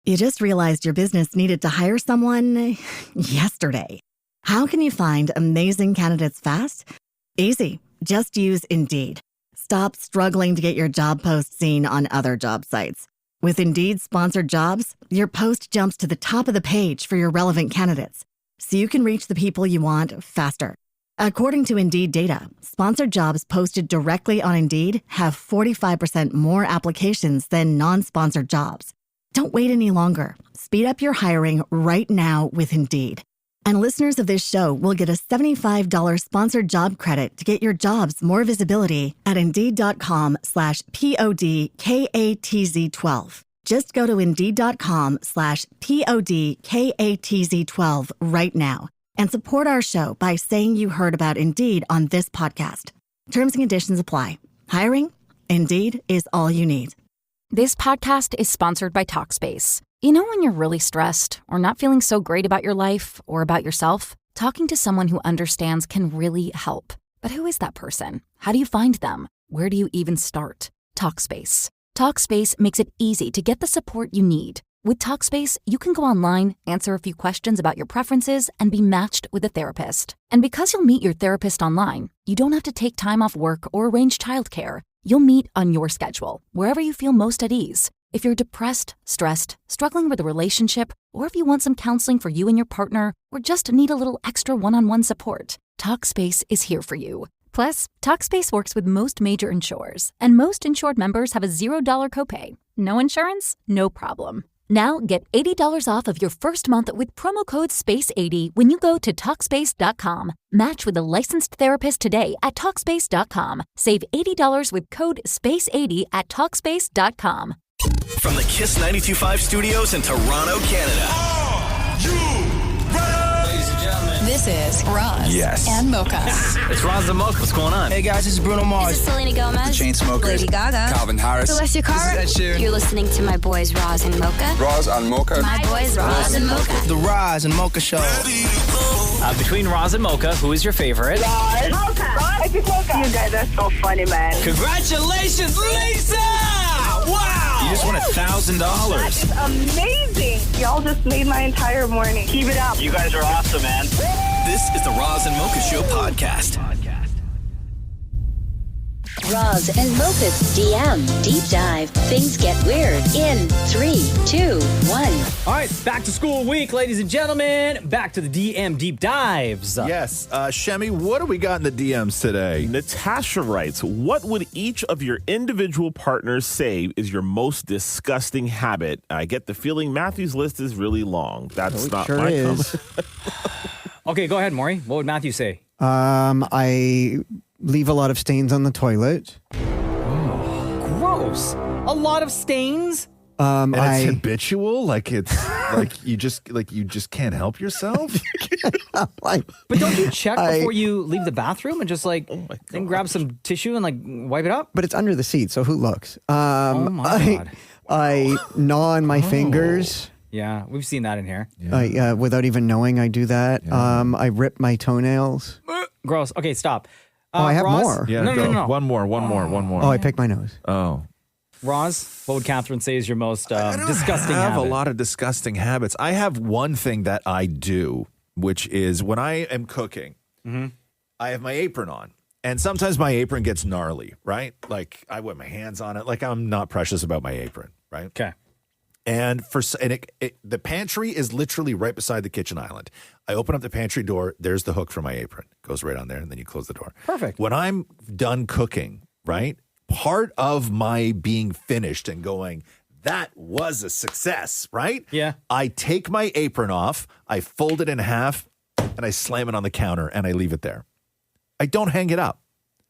You just realized your business needed to hire someone yesterday. How can you find amazing candidates fast? Easy. Just use Indeed. Stop struggling to get your job post seen on other job sites. With Indeed sponsored jobs, your post jumps to the top of the page for your relevant candidates, so you can reach the people you want faster. According to Indeed data, sponsored jobs posted directly on Indeed have 45% more applications than non-sponsored jobs. Don't wait any longer. Speed up your hiring right now with Indeed. And listeners of this show will get a $75 sponsored job credit to get your jobs more visibility at Indeed.com/PODKATZ12. Just go to Indeed.com/PODKATZ12 right now and support our show by saying you heard about Indeed on this podcast. Terms and conditions apply. Hiring? Indeed is all you need. This podcast is sponsored by Talkspace. You know when you're really stressed or not feeling so great about your life or about yourself? Talking to someone who understands can really help. But who is that person? How do you find them? Where do you even start? Talkspace. Talkspace makes it easy to get the support you need. With Talkspace, you can go online, answer a few questions about your preferences, and be matched with a therapist. And because you'll meet your therapist online, you don't have to take time off work or arrange childcare. You'll meet on your schedule, wherever you feel most at ease. If you're depressed, stressed, struggling with a relationship, or if you want some counseling for you and your partner, or just need a little extra one-on-one support, Talkspace is here for you. Plus, Talkspace works with most major insurers, and most insured members have a $0 copay. No insurance? No problem. Now get $80 off of your first month with promo code SPACE80 when you go to Talkspace.com. Match with a licensed therapist today at Talkspace.com. Save $80 with code SPACE80 at Talkspace.com. From the Kiss 92.5 studios in Toronto, Canada. Are you ready? Ladies and gentlemen. This is Roz and Mocha. It's Roz Mocha. What's going on? Hey guys, this is Bruno Mars. This is Selena Gomez. The Chainsmokers. Lady Gaga. Calvin Harris. Celestia Cara. This is Ed Sheeran. You're listening to my boys Roz and Mocha. Roz and Mocha. My boys Roz and Mocha. The Roz and Mocha Show. Between Roz and Mocha, who is your favorite? Roz. Mocha. Roz. Mocha. You guys are so funny, man. Congratulations, Lisa! Wow! You just won $1,000. That's amazing. Y'all just made my entire morning. Keep it up. You guys are awesome, man. This is the Roz and Mocha Show podcast. Roz and Mocha's DM Deep Dive. Things get weird in 3, 2, 1. All right, back to school week, ladies and gentlemen. Back to the DM Deep Dives. Yes. Shemi, what do we got in the DMs today? Natasha writes, what would each of your individual partners say is your most disgusting habit? I get the feeling Matthew's list is really long. That's not sure my is. Okay, go ahead, Maury. What would Matthew say? I leave a lot of stains on the toilet. Gross. A lot of stains? And it's habitual, like it's like you just can't help yourself. But don't you check before you leave the bathroom and just then grab some tissue and wipe it up? But it's under the seat, so who looks? Oh my God. I gnaw on my fingers. Yeah, we've seen that in here. Without even knowing I do that. Yeah. I rip my toenails. Gross. Okay, stop. I have Roz? more. Yeah, No. One more. Oh, I picked my nose. Oh. Roz, what would Catherine say is your most disgusting I have habit? a lot of disgusting habits. I have one thing that I do, which is when I am cooking, I have my apron on. And sometimes my apron gets gnarly, right? Like I put my hands on it. Like I'm not precious about my apron, right? Okay. And the pantry is literally right beside the kitchen island. I open up the pantry door. There's the hook for my apron. Goes right on there, and then you close the door. Perfect. When I'm done cooking, right, part of my being finished and going, that was a success, right? Yeah. I take my apron off, I fold it in half, and I slam it on the counter, and I leave it there. I don't hang it up.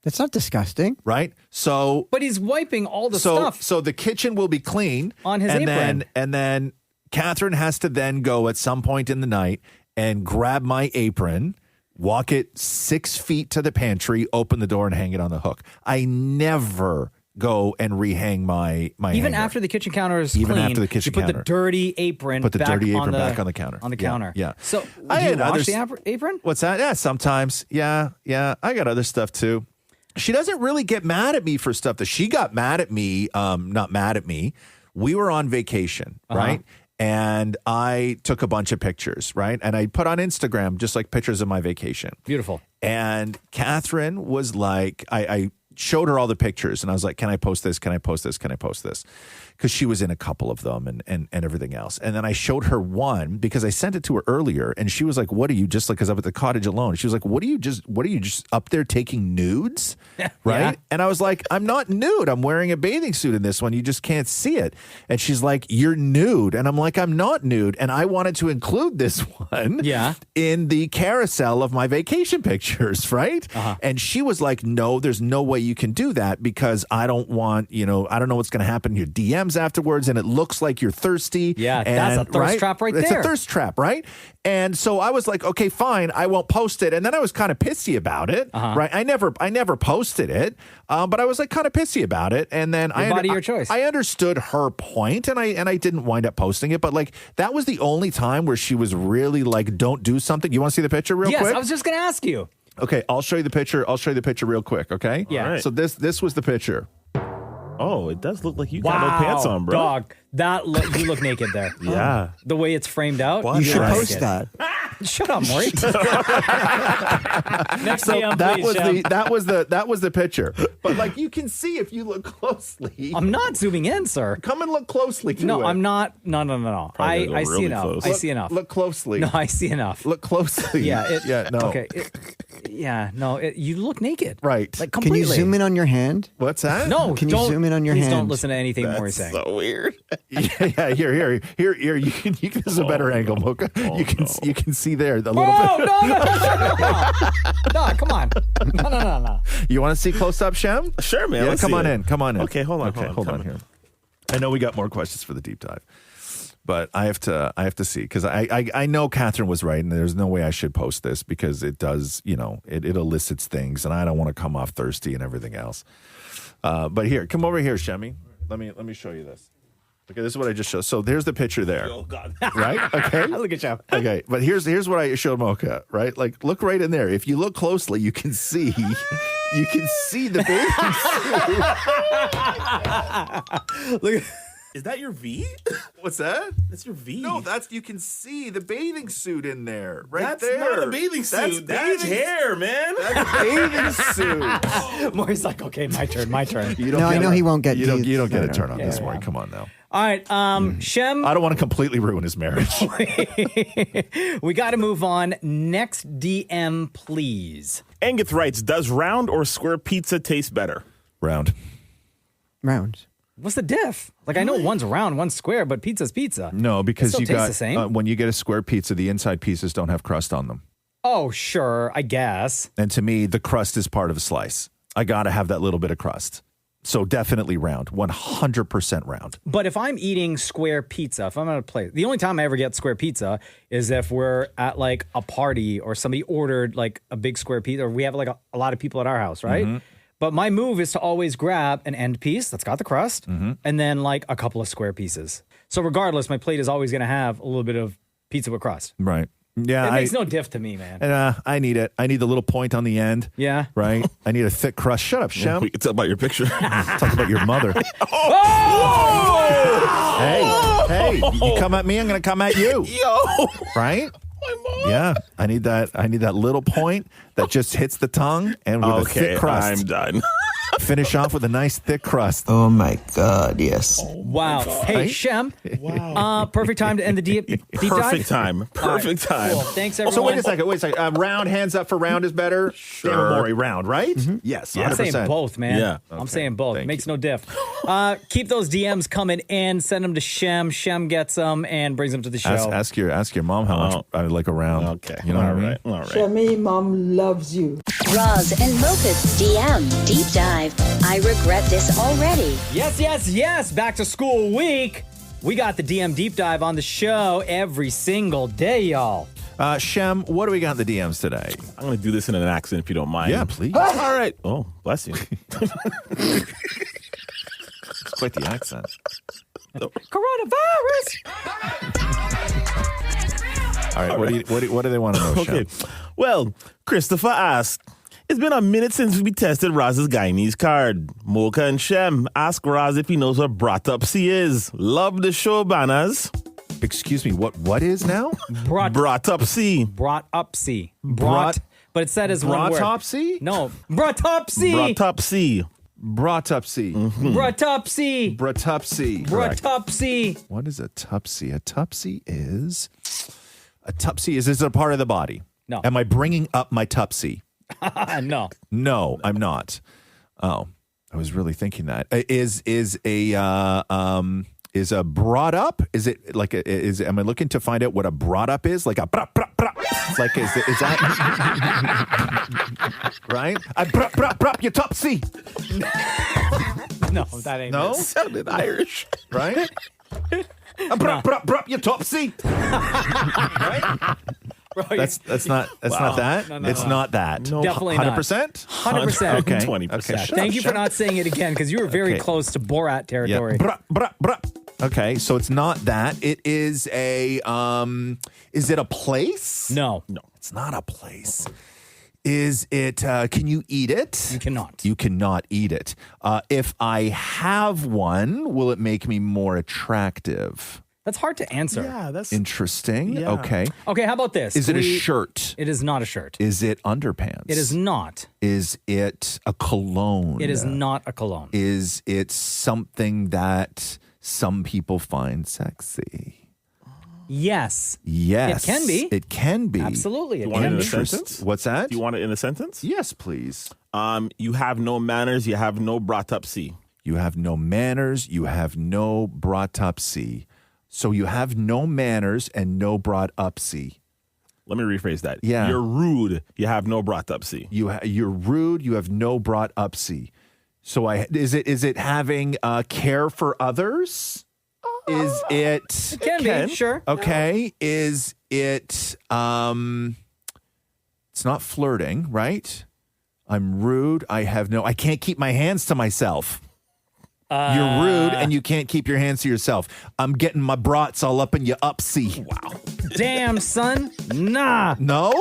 That's not disgusting. Right? So, but he's wiping all the stuff. So the kitchen will be clean. On his apron. And then Catherine has to then go at some point in the night and grab my apron, walk it 6 feet to the pantry, open the door and hang it on the hook. I never go and rehang my Even hanger. after the kitchen counter is Even clean, after the kitchen you put counter. the dirty apron Put the back dirty apron on the, back on the counter. On the Yeah, counter. yeah. So do I you had wash others- the apron? What's that? Yeah, sometimes. Yeah. I got other stuff too. She doesn't really get mad at me for stuff that she got mad at me. Not mad at me. We were on vacation, right? and I took a bunch of pictures, right? And I put on Instagram just like pictures of my vacation. Beautiful. And Catherine was like, I showed her all the pictures and I was like, can I post this? Can I post this? Can I post this? Because she was in a couple of them and everything else. And then I showed her one because I sent it to her earlier and she was like, what are you just like, because I'm at the cottage alone. She was like, what are you just up there taking nudes? Right. Yeah. And I was like, I'm not nude. I'm wearing a bathing suit in this one. You just can't see it. And she's like, you're nude. And I'm like, I'm not nude. And I wanted to include this one in the carousel of my vacation pictures. Right. And she was like, no, there's no way you can do that because I don't want, I don't know what's going to happen in your DMs afterwards and it looks like you're thirsty. Yeah, that's a thirst trap right there. It's a thirst trap, right? And so I was like, okay, fine, I won't post it. And then I was kind of pissy about it, right? I never posted it, but I was like kind of pissy about it. And then your choice. I understood her point, and I didn't wind up posting it. But like that was the only time where she was really like, don't do something. You want to see the picture real quick? Yes, I was just going to ask you. Okay, I'll show you the picture. I'll show you the picture real quick. Okay. Yeah. Right. So this was the picture. Oh, it does look like you got no pants on, bro. Dog, you look naked there. Yeah. The way it's framed out. You should post that. Shut up, Maury. Next So DM, that please, was Shem. that was the picture. But like you can see if you look closely. I'm not zooming in, sir. Come and look closely to it. No, I'm not. No. Probably I go see really enough. close. I see enough. Look closely. No, I see enough. Look closely. Yeah. No. Okay. You look naked. Right. Like Can completely. you zoom in on your hand? What's that? No. Can you zoom in on your please hand? don't listen to anything Maury's saying. So weird. Yeah. Here. You can. This is a better angle, Mocha. You can see there the little Oh, bit. no, come on. No. You want to see close up, Shem? Sure, man. Yeah, Let's come see on it. in. Come on in. Okay, hold on. Here. I know we got more questions for the deep dive, but I have to see because I know Catherine was right, and there's no way I should post this because it does, it elicits things, and I don't want to come off thirsty and everything else. But here, come over here, Shemmy. Let me show you this. Okay, this is what I just showed. So there's the picture there. Oh God! Right? Okay. Look at you. Okay, but here's what I showed Mocha. Right? Like, look right in there. If you look closely, you can see the bathing suit. Look. Is that your V? What's that? That's your V. No, you can see the bathing suit in there. Right That's there. not a bathing suit. That's hair, man. That's bathing suit. Maury's like, okay, my turn. I know he won't get You don't teased. get a turn on this, Maury. Come on now. All right, Shem. I don't want to completely ruin his marriage. We got to move on. Next DM, please. Angus writes, does round or square pizza taste better? Round. What's the diff? Like, I know one's round, one's square, but pizza's pizza. No, because It you still tastes got the same. when you get a square pizza, the inside pieces don't have crust on them. Oh, sure, I guess. And to me, the crust is part of a slice. I got to have that little bit of crust. So definitely round, 100% round. But if I'm eating square pizza, if I'm at a place, the only time I ever get square pizza is if we're at like a party or somebody ordered like a big square pizza, or we have like a lot of people at our house, right? Mm-hmm. But my move is to always grab an end piece that's got the crust and then like a couple of square pieces. So regardless, my plate is always going to have a little bit of pizza with crust. Right. Yeah. It makes no diff to me, man. And I need it. I need the little point on the end. Yeah. Right? I need a thick crust. Shut up, Shem. We can tell about your picture. Talk about your mother. Hey, you come at me, I'm going to come at you. Yo. Right? Yeah. I need that little point that just hits the tongue and with a thick crust. I'm done. Finish off with a nice thick crust. Oh my God, yes. Wow. Hey, Right? Shem. Wow. Perfect time to end the deep dive. Perfect time. Perfect time. Cool. Thanks, everyone. So wait a second. Round, hands up for round is better. Sure. Damn, Maury, round, right? Yes, I'm 100%. saying both, man. Yeah. I'm saying both. Thank Makes no diff. Keep those DMs coming in. Send them to Shem. Shem gets them and brings them to the show. Ask your mom how much I would like a round. Okay. You know what I mean? All right. Shami, Mom loves you. Roz and Mocha's DM Deep Dive. I regret this already. Yes. Back to school week. We got the DM Deep Dive on the show every single day, y'all. Shem, what do we got in the DMs today? I'm going to do this in an accent if you don't mind. Yeah, please. All right. Oh, bless you. It's quite the accent. Coronavirus. All right, what do they want to know, Okay. Shem? Well, Christopher asked, it's been a minute since we tested Roz's Guyanese card. Mocha and Shem ask Roz if he knows what broughtupsy is. Love the show, banners. Excuse me, what is now? Broughtupsy. Broughtupsy. Brought- But it's said as one word. Broughtupsy? No. Broughtupsy. Broughtupsy. Broughtupsy. Broughtupsy. Broughtupsy. Correct. Broughtupsy. What is a tupsy? A tupsy is a part of the body. No. Am I bringing up my tupsy? No. No, I'm not. Oh, I was really thinking that. Is a brought up? Is it like am I looking to find out what a brought up is? Like a bra, bra, bra. Like is that right? I bra, your tupsy. No, that ain't No? it. Sounded Irish. Right? Bra, your topsy. Right? Bro, That's not that. No, it's not that. No, definitely not. 100%? 100%. Okay. 20%. Okay. Thank you for not saying it again because you were very Okay. close to Borat territory. Yeah. Bra. Okay, so it's not that. It is a is it a place? No. It's not a place. Is it can you eat it? You cannot. You cannot eat it. If I have one, will it make me more attractive? That's hard to answer. Yeah, that's Interesting. Yeah. Okay. Okay, how about this? Is it a shirt? It is not a shirt. Is it underpants? It is not. Is it a cologne? It is not a cologne. Is it something that some people find sexy? Yes. Yes. It can be. It can be. Absolutely. You It want it can in a be. sentence? What's that? Do you want it in a sentence? Yes, please. You have no manners. You have no broughtupsy. You have no manners. You have no broughtupsy. So you have no manners and no broughtupsy. Let me rephrase that. Yeah. You're rude. You have no broughtupsy. You're rude. You have no broughtupsy. So is it having care for others? Is it? It can be, sure. Okay. Is it? It's not flirting, right? I'm rude. I can't keep my hands to myself. You're rude and you can't keep your hands to yourself. I'm getting my brats all up in your upsy. Wow. Damn, son. Nah. No?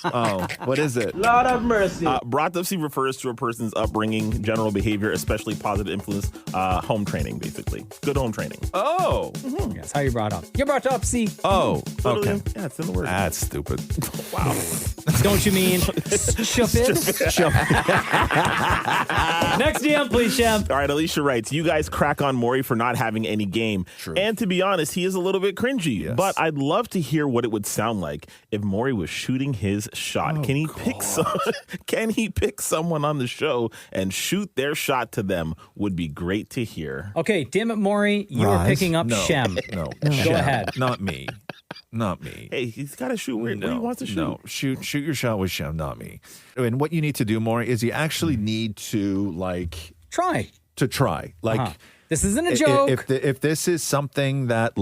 Oh, what is it? Lord have mercy. Broughtupsy refers to a person's upbringing, general behavior, especially positive influence, home training, basically. Good home training. Oh. That's how you brought up. You're brought up, see. Oh, Literally, okay. Yeah, it's in the word. That's stupid. Wow. Don't you mean stupid? Next DM, please, Shem. All right, Alicia writes, you guys crack on Maury for not having any game. True. And to be honest, he is a little bit cringy. Yes. But I'd love to hear what it would sound like if Maury was shooting his shot. Can he pick someone on the show and shoot their shot to them? Would be great to hear. Okay, damn it, Maury. You are Roz? picking up No. Shem. No. Go Shem. ahead. Not me. Not me. Hey, he's got to shoot where he wants to shoot. No, shoot your shot with Shem, not me. And what you need to do more is you actually need to Try. try. This isn't a joke. If this is something that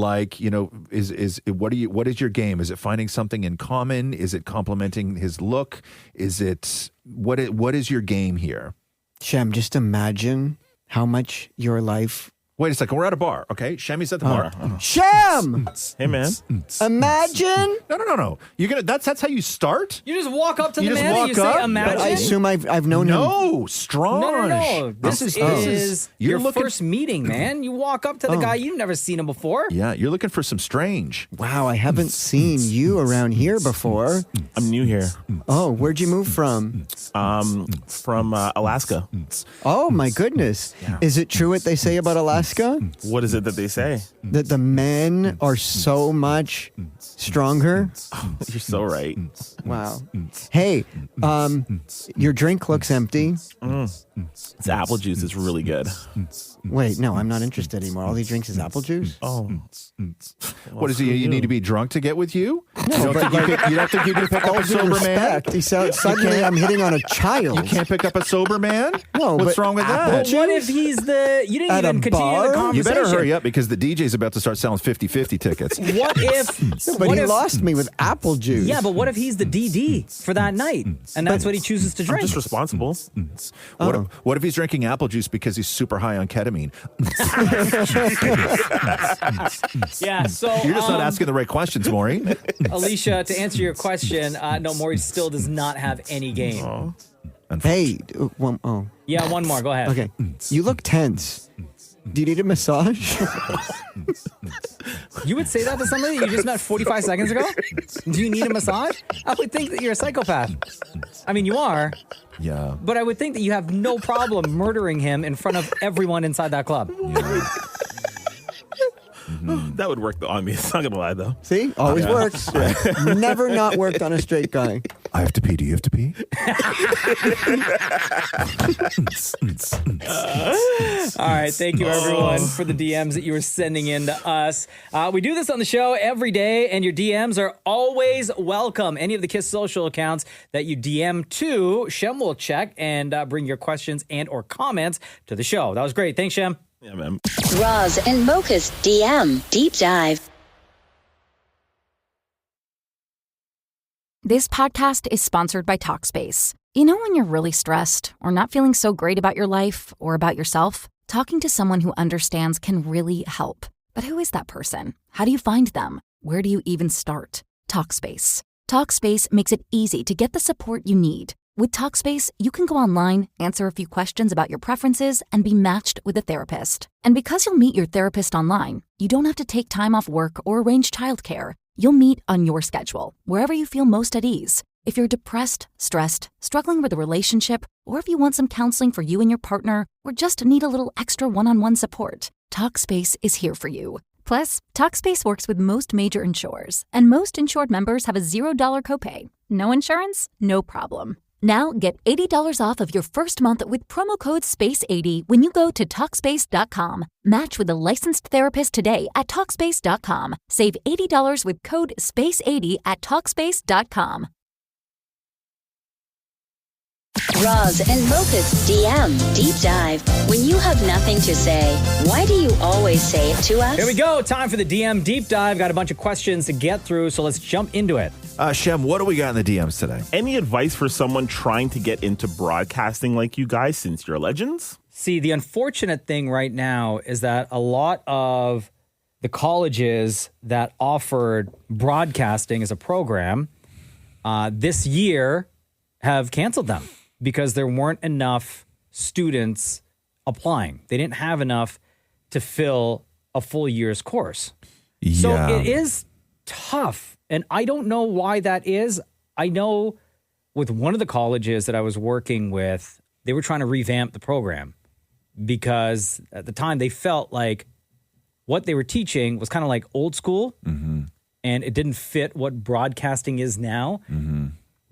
is what is your game? Is it finding something in common? Is it complimenting his look? Is it what is your game here? Shem, just imagine how much your life. Wait a second, we're at a bar, okay? Shemmy's at the bar. Shem! Hey, man. Imagine? No. You're gonna that's how you start? You just walk up to You the just man and walk you say, up? imagine. But I assume I've known him. No, strong. No. This is you're your looking, first meeting, man. You walk up to the guy, you've never seen him before. Yeah, you're looking for some strange. Wow, I haven't seen you around here before. I'm new here. Oh, where'd you move from? From Alaska. Oh, my goodness. Is it true what they say about Alaska? What is it that they say? That the men are so much stronger? You're so right. Wow. Hey, your drink looks empty. It's apple juice. It's really good. Wait, no, I'm not interested anymore. All he drinks is apple juice? Oh. What is it? You need to be drunk to get with you? No, but You don't think you can pick up all a due sober man? respect, suddenly I'm hitting on a child. You can't pick up a sober man? No, What's but wrong with apple that? juice? What if he's you didn't At a even continue bar? the You conversation. You better hurry up because the DJ's about to start selling 50-50 tickets. What if... But what he if, lost me with apple juice. Yeah, but what if he's the DD for that night? And that's what he chooses to I'm drink? just responsible. What if he's drinking apple juice because he's super high on ketamine? Yeah, so... You're just not asking the right questions, Maureen. Alicia, to answer your question, no, Maury still does not have any game. Hey, Yeah, one more. Go ahead. okay. You look tense. Do you need a massage? You would say that to somebody you just met 45 seconds ago? Do you need a massage? I would think that you're a psychopath. I mean, you are. Yeah. But I would think that you have no problem murdering him in front of everyone inside that club. Yeah. That would work on me. It's not gonna lie though. See, always works. Never not worked on a straight guy. I have to pee. Do you have to pee? All right. Thank you, everyone, for the DMs that you were sending in to us. We do this on the show every day, and your DMs are always welcome. Any of the KISS social accounts that you DM to, Shem will check and bring your questions and or comments to the show. That was great. Thanks, Shem. Yeah, man. Roz and Mocha's DM Deep Dive. This podcast is sponsored by Talkspace. You know when you're really stressed or not feeling so great about your life or about yourself? Talking to someone who understands can really help. But who is that person? How do you find them? Where do you even start? Talkspace. Talkspace makes it easy to get the support you need. With Talkspace, you can go online, answer a few questions about your preferences, and be matched with a therapist. And because you'll meet your therapist online, you don't have to take time off work or arrange childcare. You'll meet on your schedule, wherever you feel most at ease. If you're depressed, stressed, struggling with a relationship, or if you want some counseling for you and your partner, or just need a little extra one-on-one support, Talkspace is here for you. Plus, Talkspace works with most major insurers, and most insured members have a $0 copay. No insurance? No problem. Now get $80 off of your first month with promo code SPACE80 when you go to Talkspace.com. Match with a licensed therapist today at Talkspace.com. Save $80 with code SPACE80 at Talkspace.com. Roz and Mocha's DM Deep Dive. When you have nothing to say, why do you always say it to us? Here we go. Time for the DM Deep Dive. Got a bunch of questions to get through, so let's jump into it. Shem, what do we got in the DMs today? Any advice for someone trying to get into broadcasting like you guys, since you're legends? See, the unfortunate thing right now is that a lot of the colleges that offered broadcasting as a program this year have canceled them because there weren't enough students applying. They didn't have enough to fill a full year's course. Yeah. So it is tough. And I don't know why that is. I know with one of the colleges that I was working with, they were trying to revamp the program because at the time they felt like what they were teaching was kind of like old school and it didn't fit what broadcasting is now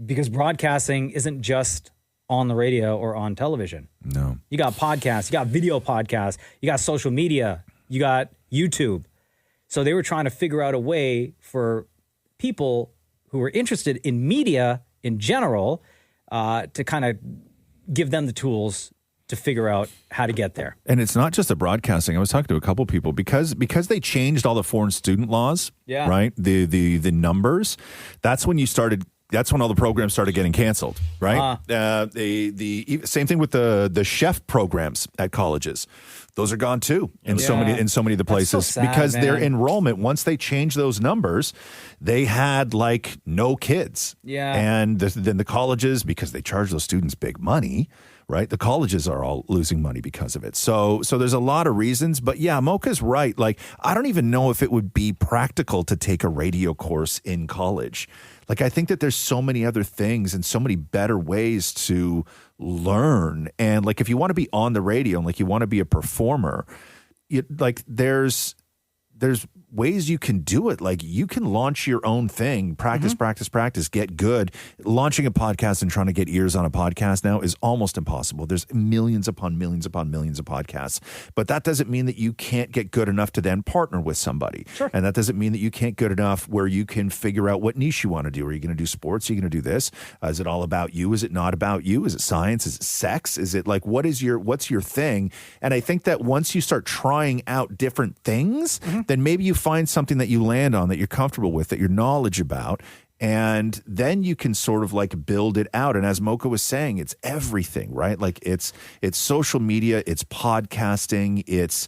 because broadcasting isn't just on the radio or on television. No. You got podcasts, you got video podcasts, you got social media, you got YouTube. So they were trying to figure out a way for people who were interested in media in general to kind of give them the tools to figure out how to get there. And it's not just the broadcasting. I was talking to a couple people because they changed all the foreign student laws, right? The numbers. That's when all the programs started getting canceled, right? The same thing with the chef programs at colleges. Those are gone too in so many of the places. That's so sad, because their man. enrollment, once they changed those numbers, they had like no kids. Yeah. And then the colleges, because they charge those students big money, right? The colleges are all losing money because of it. So there's a lot of reasons, but yeah, Mocha's right. Like, I don't even know if it would be practical to take a radio course in college. Like, I think that there's so many other things and so many better ways to learn. And like, if you want to be on the radio and like you want to be a performer, there's ways you can do it. Like, you can launch your own thing, practice, get good. Launching a podcast and trying to get ears on a podcast now is almost impossible. There's millions upon millions upon millions of podcasts, but that doesn't mean that you can't get good enough to then partner with somebody. Sure. And that doesn't mean that you can't get enough where you can figure out what niche you want to do. Are you going to do sports? Are you going to do this? Is it all about you? Is it not about you? Is it science? Is it sex? Is it like, what's your thing? And I think that once you start trying out different things, then maybe you find something that you land on that you're comfortable with, that you're knowledge about, and then you can sort of like build it out. And as Mocha was saying, it's everything, right? Like it's social media, it's podcasting, it's,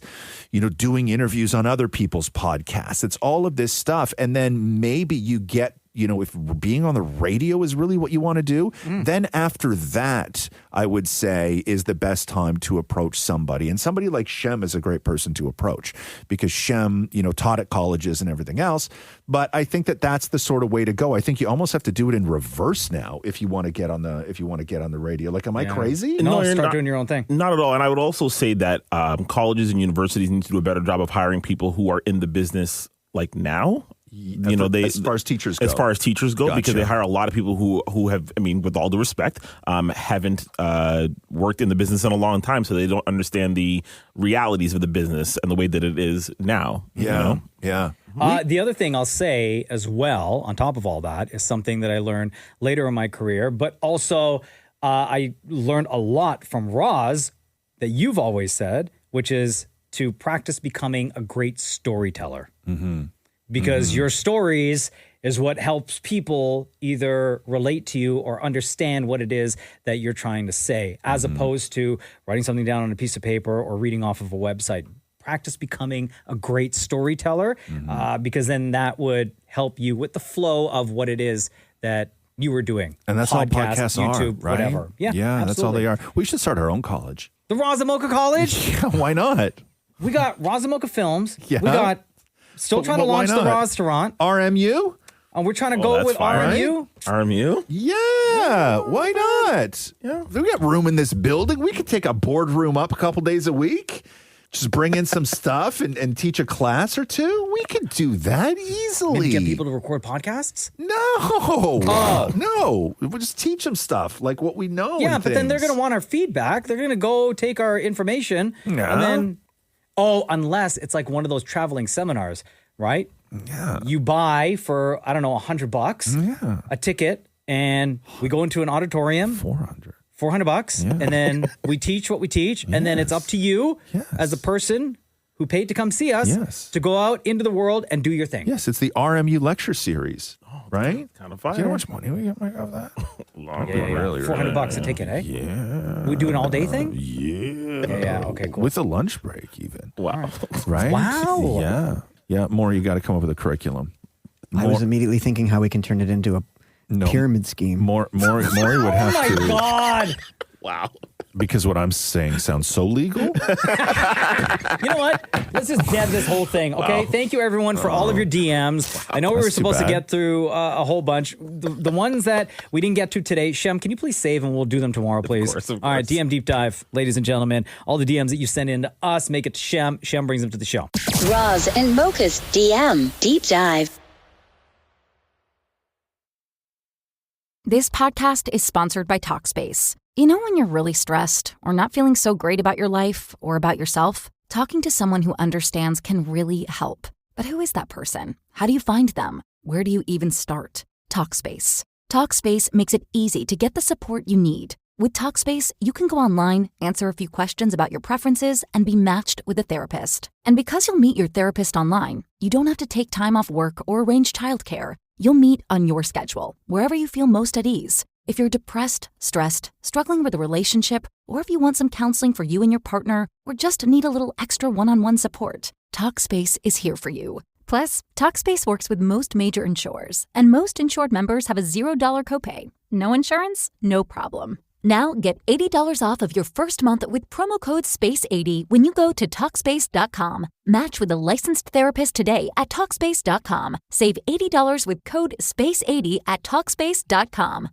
doing interviews on other people's podcasts. It's all of this stuff. And then maybe you get if being on the radio is really what you want to do, then after that, I would say is the best time to approach somebody. And somebody like Shem is a great person to approach because Shem, taught at colleges and everything else. But I think that that's the sort of way to go. I think you almost have to do it in reverse now if you want to get on the radio. Like, am I crazy? No, start doing your own thing. Not at all. And I would also say that colleges and universities need to do a better job of hiring people who are in the business like now. As far as teachers go. Gotcha. Because they hire a lot of people who have, with all due respect, haven't worked in the business in a long time, so they don't understand the realities of the business and the way that it is now. Yeah. The other thing I'll say as well, on top of all that, is something that I learned later in my career, but also I learned a lot from Roz that you've always said, which is to practice becoming a great storyteller. Because your stories is what helps people either relate to you or understand what it is that you're trying to say, as opposed to writing something down on a piece of paper or reading off of a website. Practice becoming a great storyteller, because then that would help you with the flow of what it is that you were doing. And that's all podcasts YouTube, are, right? Whatever. Yeah, that's all they are. We should start our own college. The Roz Mocha College? Yeah, why not? We got Roz Mocha Films. Yeah. We got still trying to launch the restaurant. RMU? And we're trying to go with RMU. RMU? Yeah, why not? Yeah. We got room in this building. We could take a boardroom up a couple days a week. Just bring in some stuff and teach a class or two. We could do that easily. Maybe get people to record podcasts? No. No. We'll just teach them stuff like what we know. Yeah, but then they're going to want our feedback. They're going to go take our information. Yeah. And then, unless it's like one of those traveling seminars, right? Yeah. You buy for, I don't know, $100 a ticket, and we go into an auditorium. $400, and then we teach what we teach, and then it's up to you as a person who paid to come see us to go out into the world and do your thing. Yes, it's the RMU lecture series, right? Kind of fire. Do you know how much money we get out of that? Really, $400 a ticket, eh? Yeah. We do an all-day thing? Yeah. Okay, cool. With a lunch break, even. Wow. Right? Wow. Yeah. More, you got to come up with a curriculum. I was immediately thinking how we can turn it into a pyramid scheme. Maury would have to. Oh my God. Wow. Because what I'm saying sounds so legal. You know what? Let's just dead this whole thing, okay? Wow. Thank you, everyone, for all of your DMs. I know we were supposed to get through a whole bunch. The ones that we didn't get to today, Shem, can you please save and we'll do them tomorrow, please? Of course. All right, DM Deep Dive, ladies and gentlemen. All the DMs that you send in to us, make it to Shem. Shem brings them to the show. Roz and Mocha's DM Deep Dive. This podcast is sponsored by Talkspace. You know when you're really stressed or not feeling so great about your life or about yourself? Talking to someone who understands can really help. But who is that person? How do you find them? Where do you even start? Talkspace. Talkspace makes it easy to get the support you need. With Talkspace, you can go online, answer a few questions about your preferences, and be matched with a therapist. And because you'll meet your therapist online, you don't have to take time off work or arrange childcare. You'll meet on your schedule, wherever you feel most at ease. If you're depressed, stressed, struggling with a relationship, or if you want some counseling for you and your partner, or just need a little extra one-on-one support, Talkspace is here for you. Plus, Talkspace works with most major insurers, and most insured members have a $0 copay. No insurance? No problem. Now get $80 off of your first month with promo code SPACE80 when you go to Talkspace.com. Match with a licensed therapist today at Talkspace.com. Save $80 with code SPACE80 at Talkspace.com.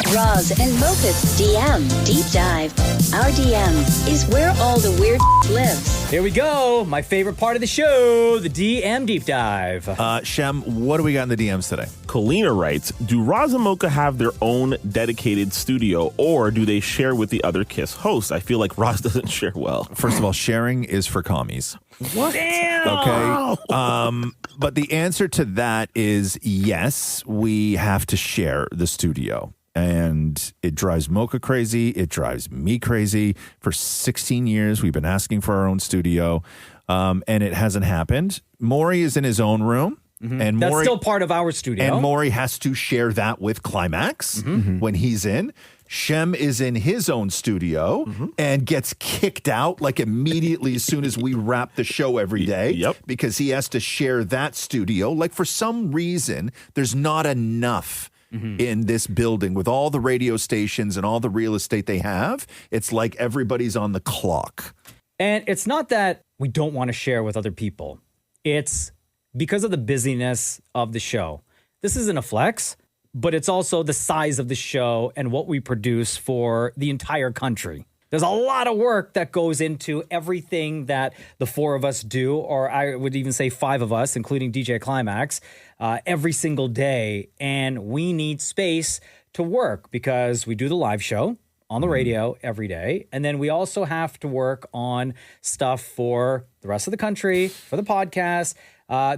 Roz and Mocha's DM Deep Dive. Our DM is where all the weird lives. Here we go. My favorite part of the show, the DM Deep Dive. Shem, what do we got in the DMs today? Colina writes, do Roz and Mocha have their own dedicated studio, or do they share with the other KISS hosts? I feel like Roz doesn't share well. First of all, sharing is for commies. What? Damn. Okay. But the answer to that is yes, we have to share the studio. And it drives Mocha crazy. It drives me crazy. For 16 years, we've been asking for our own studio, and it hasn't happened. Maury is in his own room. Mm-hmm. And that's Maury, still part of our studio. And Maury has to share that with Climax when he's in. Shem is in his own studio and gets kicked out like immediately as soon as we wrap the show every day. Yep. Because he has to share that studio. Like for some reason, there's not enough in this building with all the radio stations and all the real estate they have. It's like everybody's on the clock. And it's not that we don't want to share with other people. It's because of the busyness of the show. This isn't a flex, but it's also the size of the show and what we produce for the entire country. There's a lot of work that goes into everything that the four of us do, or I would even say five of us, including DJ Climax, every single day. And we need space to work because we do the live show on the radio every day. And then we also have to work on stuff for the rest of the country, for the podcast.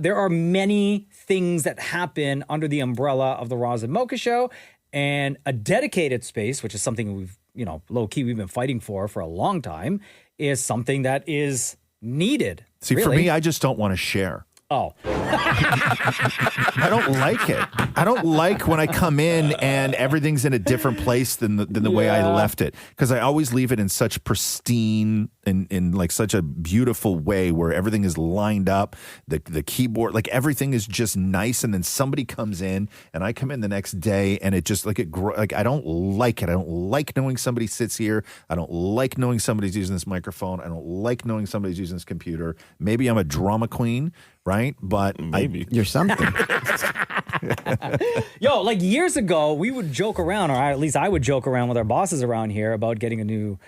There are many things that happen under the umbrella of the Roz and Mocha Show, and a dedicated space, which is something we've, low key, we've been fighting for a long time, is something that is needed. See, really. For me, I just don't want to share. Oh. I don't like it. I don't like when I come in and everything's in a different place than the way I left it. Because I always leave it in such pristine, in like such a beautiful way where everything is lined up. The keyboard, like everything is just nice. And then somebody comes in and I come in the next day and it just like I don't like it. I don't like knowing somebody sits here. I don't like knowing somebody's using this microphone. I don't like knowing somebody's using this computer. Maybe I'm a drama queen. Right? But maybe you're something. Yo, like years ago, we would joke around, or at least I would joke around with our bosses around here about getting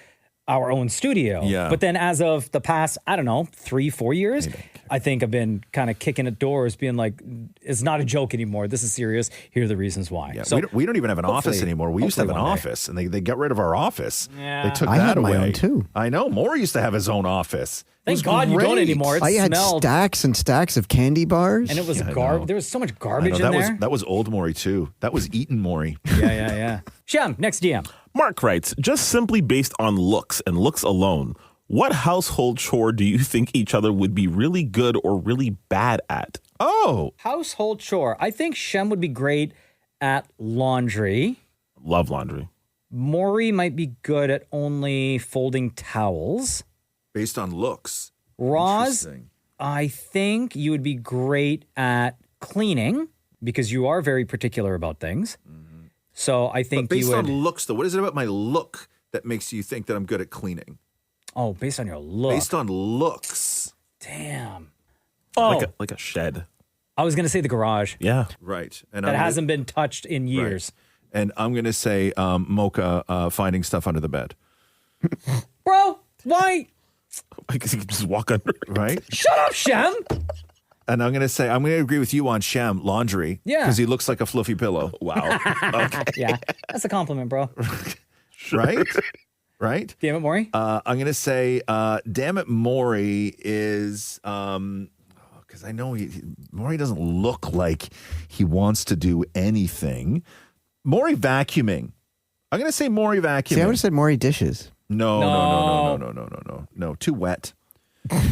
our own studio. Yeah. But then as of the past, 3-4 years, I think I've been kind of kicking at doors, being like, it's not a joke anymore. This is serious. Here are the reasons why. Yeah, so we don't even have an office anymore. We used to have an office, and they got rid of our office. Yeah. They took I that had away. my own too. I know. Maury used to have his own office. Thank God you don't anymore. It I had smelled. stacks and stacks of candy bars. And it was know. there was so much I garbage know, in there. that was old Maury too. That was Eaton Maury. Yeah. Shem, next DM. Mark writes, just simply based on looks and looks alone, what household chore do you think each other would be really good or really bad at? Oh. Household chore. I think Shem would be great at laundry. Love laundry. Maury might be good at only folding towels. Based on looks. Roz, I think you would be great at cleaning because you are very particular about things. Mm-hmm. So I think but based you would. on looks, though, what is it about my look that makes you think that I'm good at cleaning? Oh, based on your look. Based on looks. Damn. Oh, like a shed. I was going to say the garage. Yeah. Right. And that hasn't been touched in years. Right. And I'm going to say Mocha finding stuff under the bed. Bro, why? Because you can just walk under it. Right? Shut up, Shem. And I'm going to agree with you on Shem, laundry. Yeah. Because he looks like a fluffy pillow. Wow. Okay. Yeah. That's a compliment, bro. Right? Right? Damn it, Maury. I'm going to say, damn it, Maury is, because I know Maury doesn't look like he wants to do anything. Maury vacuuming. I'm going to say Maury vacuuming. See, I would have said Maury dishes. No. Too wet.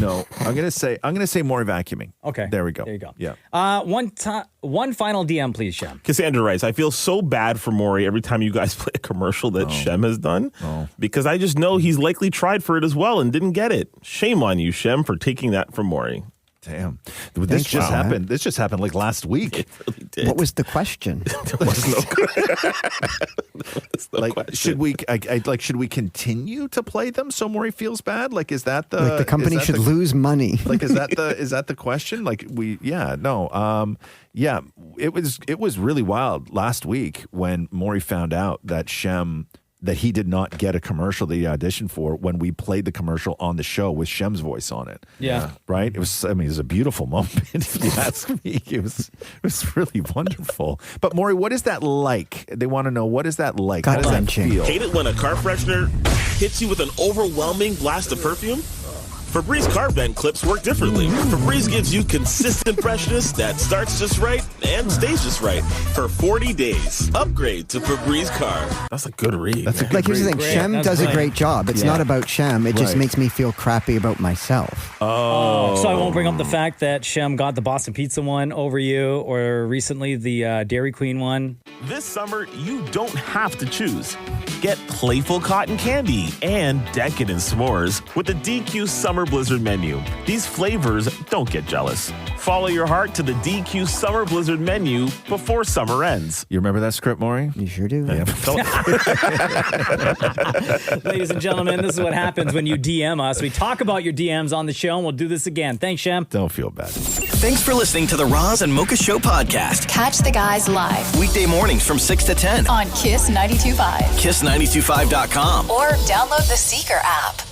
No, I'm gonna say Maury vacuuming. Okay, there we go. There you go. Yeah. One final DM, please, Shem. Cassandra writes, I feel so bad for Maury every time you guys play a commercial that Shem has done, because I just know he's likely tried for it as well and didn't get it. Shame on you, Shem, for taking that from Maury. Damn. This just happened. This just happened like last week. It really did. What was the question? There was no question. Should we continue to play them so Maury feels bad? Like, is that the the company should lose money? Like, is that the question? Like, it was really wild last week when Maury found out that that he did not get a commercial that he auditioned for when we played the commercial on the show with Shem's voice on it. Yeah. Right? It was a beautiful moment, if you ask me. It was really wonderful. But Maury, what is that like? They want to know, what is that like? How does that feel? Hate it when a car freshener hits you with an overwhelming blast of perfume? Febreze carb vent clips work differently. Febreze gives you consistent freshness that starts just right and stays just right for 40 days. Upgrade to Febreze carb. That's a good read. Here's the thing. Shem does a great job. It's not about Shem. It just makes me feel crappy about myself. Oh, so I won't bring up the fact that Shem got the Boston Pizza one over you, or recently the Dairy Queen one. This summer, you don't have to choose. Get playful cotton candy and decadent s'mores with the DQ Summer Blizzard menu. These flavors don't get jealous. Follow your heart to the DQ Summer Blizzard menu before summer ends. You remember that script, Maury? You sure do. Yeah. Ladies and gentlemen, this is what happens when you DM us. We talk about your DMs on the show, and we'll do this again. Thanks, Shem. Don't feel bad. Thanks for listening to the Roz and Mocha Show podcast. Catch the guys live Weekday mornings from 6 to 10 on Kiss 92.5. Kiss925.com. Or download the Seeker app.